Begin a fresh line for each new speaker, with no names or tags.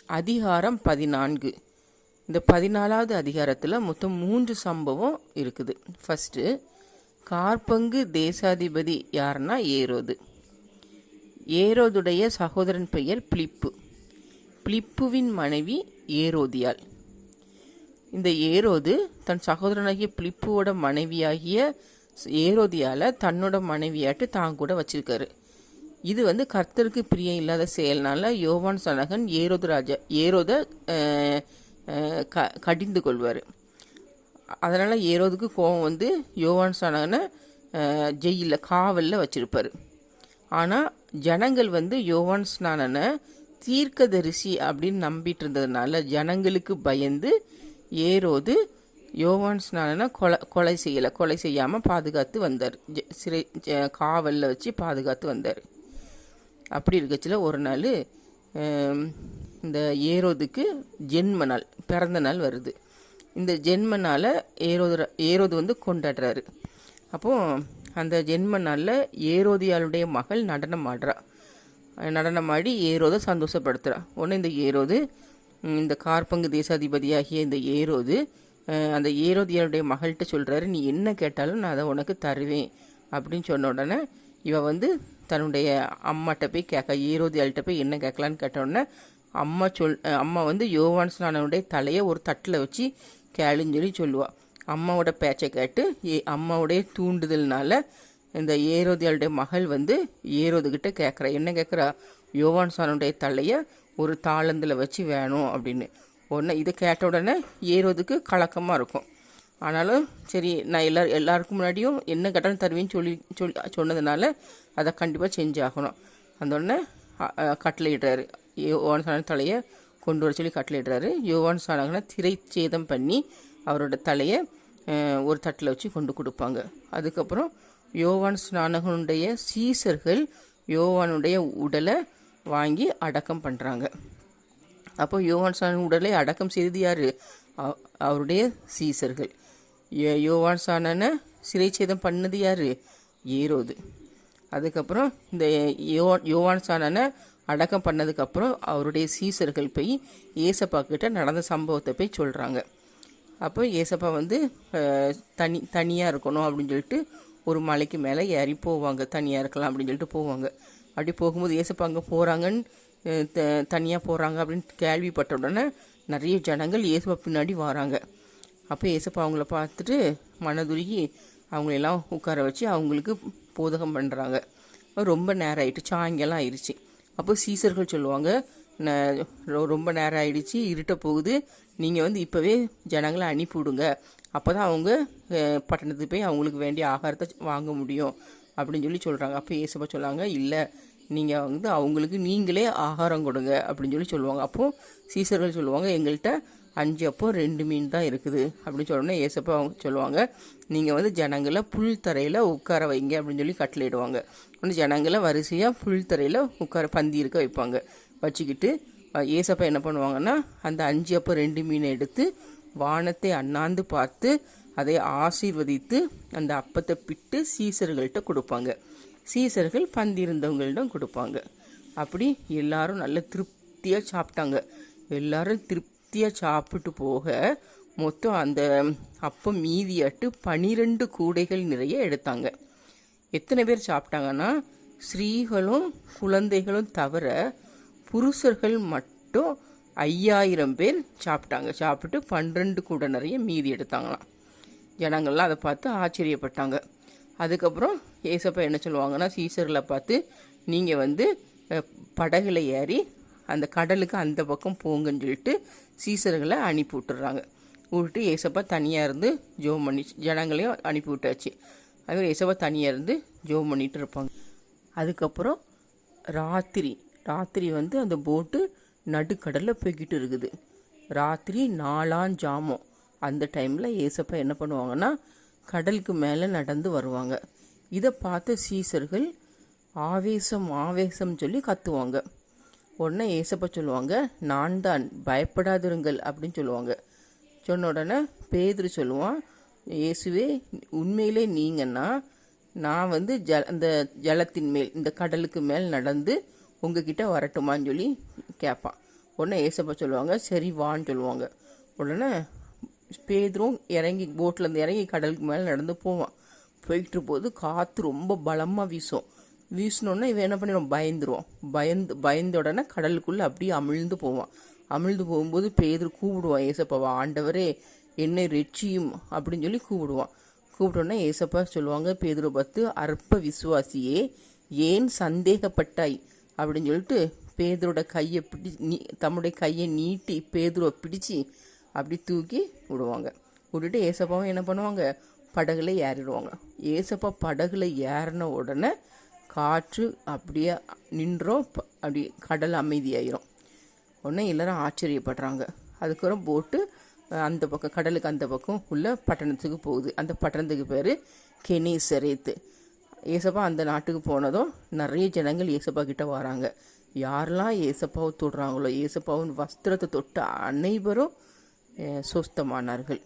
அதிகாரம் 14. இந்த 14வது அதிகாரத்தில் மொத்தம் 3 சம்பவம் இருக்குது. ஃபஸ்ட்டு, கார்பங்கு தேசாதிபதி யாருன்னா ஏரோது. ஏரோதுடைய சகோதரன் பெயர் பிலிப்பு. பிலிப்புவின் மனைவி ஏரோதியாள். இந்த ஏரோது தன் சகோதரனாகிய பிலிப்புவோட மனைவியாகிய ஏரோதியால தன்னோட மனைவியாட்டு தான் கூட வச்சிருக்காரு. இது கர்த்தருக்கு பிரியம் இல்லாத செயல்னால யோவான் ஸ்நானகன் ஏரோதை கடிந்து கொள்வார். அதனால் ஏரோதுக்கு கோபம் யோவான் ஸ்நானகனை ஜெயிலில் காவலில் வச்சிருப்பார். ஆனால் ஜனங்கள் யோவான் ஸ்நானனை தீர்க்கதரிசி அப்படின்னு நம்பிட்டு இருந்ததுனால ஜனங்களுக்கு பயந்து ஏரோது யோவான் ஸ்நானனை கொலை செய்யாமல் பாதுகாத்து வந்தார். காவலில் வச்சு பாதுகாத்து வந்தார். அப்படி இருக்கச்சில் ஒரு நாள் இந்த ஏரோதுக்கு ஜென்ம நாள், பிறந்த நாள் வருது. இந்த ஜென்ம நாளை ஏரோது கொண்டாடுறாரு. அப்போது அந்த ஜென்ம நாளில் ஏரோதியாளுடைய மகள் நடனமாடி ஏரோதை சந்தோஷப்படுத்துகிறா. உடனே இந்த ஏரோது, இந்த கார்பங்கு தேசாதிபதியாகிய இந்த ஏரோது அந்த ஏரோதியாளுடைய மகள்கிட்ட சொல்கிறாரு, நீ என்ன கேட்டாலும் நான் அதை உனக்கு தருவேன் அப்படின்னு சொன்ன உடனே இவ தன்னுடைய அம்மாட்ட போய் ஏரோதியாள்கிட்ட போய் என்ன கேட்கலான்னு கேட்டோடனே அம்மா யோவான் ஸ்நானனுடைய தலையை ஒரு தட்டில் வச்சு கேளுன்னு சொல்லி சொல்லுவாள். அம்மாவோட பேச்சை கேட்டு அம்மாவுடைய தூண்டுதல்னால இந்த ஏரோதியாளுடைய மகள் ஏரோதுகிட்ட கேட்குறா. என்ன கேட்குறா? யோவான் ஸ்நானனுடைய தலையை ஒரு தாளந்தில் வச்சு வேணும் அப்படின்னு. உடனே இதை கேட்ட உடனே ஏரோதுக்கு கலக்கமாக இருக்கும். ஆனாலும் சரி, நான் எல்லாருக்கும் முன்னாடியும் என்ன கேட்டாலும் தருவேன்னு சொன்னதுனால அதை கண்டிப்பாக செஞ்சாகணும். அந்த உடனே கட்டளையிடுறாரு. யோவான் ஸ்நானகன் தலையை கொண்டு வர சொல்லி கட்டளையிடுறாரு. யோவான் ஸ்நானகனை திரைச்சேதம் பண்ணி அவரோட தலையை ஒரு தட்டில் வச்சு கொண்டு கொடுப்பாங்க. அதுக்கப்புறம் யோவான் ஸ்நானகனுடைய சீசர்கள் யோவானுடைய உடலை வாங்கி அடக்கம் பண்ணுறாங்க. அப்போ யோவான் ஸ்நானகன் உடலை அடக்கம் செய்தது யார்? அவருடைய சீசர்கள். யோவான் ஸ்நானனை சிறைச்சேதம் பண்ணது யார்? ஏரோது. அதுக்கப்புறம் இந்த யோவான் ஸ்நானனை அடக்கம் பண்ணதுக்கப்புறம் அவருடைய சீசர்கள் போய் ஏசப்பா கிட்ட நடந்த சம்பவத்தை போய் சொல்கிறாங்க. அப்போ ஏசப்பா தனியாக இருக்கணும் அப்படின்னு சொல்லிட்டு ஒரு மலைக்கு மேலே ஏறி போவாங்க. தனியாக இருக்கலாம் அப்படின்னு சொல்லிட்டு போவாங்க. அப்படி போகும்போது ஏசப்பா அங்கே போகிறாங்கன்னு தனியாக போகிறாங்க அப்படின்னு கேள்விப்பட்ட உடனே நிறைய ஜனங்கள் ஏசப்பா பின்னாடி வராங்க. அப்போ ஏசப்பா அவங்கள பார்த்துட்டு மனதுருகி அவங்களெல்லாம் உட்கார வச்சு அவங்களுக்கு போதகம் பண்ணுறாங்க. ரொம்ப நேரம் ஆகிட்டு, சாயங்காலம் ஆயிடுச்சு. அப்போ சீசர்கள் சொல்லுவாங்க, ரொம்ப நேரம் ஆயிடுச்சு, இருட்ட போகுது, நீங்கள் இப்போவே ஜனங்களை அனுப்பிவிடுங்க, அப்போ தான் அவங்க பட்டணத்துக்கு போய் அவங்களுக்கு வேண்டிய ஆகாரத்தை வாங்க முடியும் அப்படின்னு சொல்லி சொல்கிறாங்க. அப்போ ஏசப்பா சொல்லுவாங்க, இல்லை, நீங்கள் அவங்களுக்கு நீங்களே ஆகாரம் கொடுங்க அப்படின்னு சொல்லுவாங்க. அப்போது சீசர்கள் சொல்லுவாங்க, எங்கள்கிட்ட 5 அப்போ 2 மீன் தான் இருக்குது அப்படின்னு சொன்னோன்னே ஏசப்பா அவங்க சொல்லுவாங்க, நீங்கள் ஜனங்களை புல் தரையில் உட்கார வைங்க அப்படின்னு சொல்லி கட்டளையிடுவாங்க. ஜனங்களை வரிசையாக புல் தரையில் பந்தி இருக்க வைப்பாங்க. வச்சுக்கிட்டு ஏசப்பா என்ன பண்ணுவாங்கன்னா, அந்த 5 அப்போ 2 மீனை எடுத்து வானத்தை அண்ணாந்து பார்த்து அதை ஆசீர்வதித்து அந்த அப்பத்தை பிட்டு சீசர்கள்ட்ட கொடுப்பாங்க. சீசர்கள் பந்தி இருந்தவங்களிடம் கொடுப்பாங்க. அப்படி எல்லாரும் நல்ல திருப்தியாக சாப்பிட்டாங்க. எல்லாரும் திருப்தியாக சாப்பிட்டு போக மொத்தம் அந்த அப்பம் மீதியாட்டு 12 கூடைகள் நிறைய எடுத்தாங்க. எத்தனை பேர் சாப்பிட்டாங்கன்னா, ஸ்ரீகளும் குழந்தைகளும் தவிர புருஷர்கள் மட்டும் 5000 பேர் சாப்பிட்டாங்க. சாப்பிட்டு 12 கூடை நிறைய மீதி எடுத்தாங்களாம். ஜனங்கள்லாம் அதை பார்த்து ஆச்சரியப்பட்டாங்க. அதுக்கப்புறம் ஏசப்பா என்ன சொல்லுவாங்கன்னா, சீசர்களை பார்த்து, நீங்கள் படகுல ஏறி அந்த கடலுக்கு அந்த பக்கம் போங்கன்னு சொல்லிட்டு சீசர்களை அனுப்பி விட்டுறாங்க. விட்டு ஏசப்பா தனியாக இருந்து ஜோம் பண்ணி ஜனங்களையும் அனுப்பி விட்டாச்சு. அதுமாதிரி ஏசப்பா தனியாக இருந்து ஜோம் பண்ணிகிட்டு இருப்பாங்க. அதுக்கப்புறம் ராத்திரி அந்த போட்டு நடுக்கடலில் போய்கிட்டு இருக்குது. ராத்திரி 4ஆம் ஜாமம் அந்த டைமில் ஏசப்பா என்ன பண்ணுவாங்கன்னா, கடலுக்கு மேலே நடந்து வருவாங்க. இதை பார்த்த சீசர்கள் ஆவேசம் சொல்லி கத்துவாங்க. உடனே ஏசப்பா சொல்லுவாங்க, நான் தான், பயப்படாதிருங்கள் அப்படின்னு சொல்லுவாங்க. சொன்ன உடனே பேதுரு சொல்லுவான், இயேசுவே, உண்மையிலே நீங்கன்னா நான் அந்த ஜலத்தின் மேல், இந்த கடலுக்கு மேல் நடந்து உங்ககிட்ட வரட்டுமான்னு சொல்லி கேட்பான். உடனே ஏசப்பா சொல்லுவாங்க சரி வான்னு சொல்லுவாங்க. உடனே பேதுரும் இறங்கி போட்லேருந்து இறங்கி கடலுக்கு மேலே நடந்து போவான். போயிட்டு போது காற்று ரொம்ப பலமாக வீசினோடனே இவன் என்ன பண்ணிடுவான், பயந்துருவான். பயந்த உடனே கடலுக்குள்ளே அப்படியே அமிழ்ந்து போவான். அமிழ்ந்து போகும்போது பேதுரு கூப்பிடுவான் ஏசப்பாவா, ஆண்டவரே என்னை ரெட்சியும் அப்படின்னு சொல்லி கூப்பிடுவான். கூப்பிட்டோன்னே ஏசப்பா சொல்லுவாங்க பேதுரு பார்த்து, அற்ப விசுவாசியே ஏன் சந்தேகப்பட்டாய் அப்படின்னு சொல்லிட்டு பேதுரோட கையை தம்முடைய கையை நீட்டி பேதுருவை பிடிச்சி அப்படி தூக்கி விடுவாங்க. விட்டுட்டு ஏசப்பாவும் என்ன பண்ணுவாங்க, படகுல ஏறிடுவாங்க. ஏசப்பா படகுல ஏறின உடனே காற்று அப்படியே நின்றோம், அப்படி கடல் அமைதியாயிரும். உடனே எல்லாரும் ஆச்சரியப்படுறாங்க. அதுக்கப்புறம் போட்டு அந்த பக்கம் கடலுக்கு அந்த பக்கம் உள்ள பட்டணத்துக்கு போகுது. அந்த பட்டணத்துக்கு பேர் கெனேசரேத்து. ஏசப்பா அந்த நாட்டுக்கு போனதும் நிறைய ஜனங்கள் ஏசப்பா கிட்ட வராங்க. யாரெல்லாம் ஏசப்பாவை தொடுறாங்களோ, ஏசப்பாவின் வஸ்திரத்தை தொட்ட அனைவரும் சுஸ்தமானார்கள்.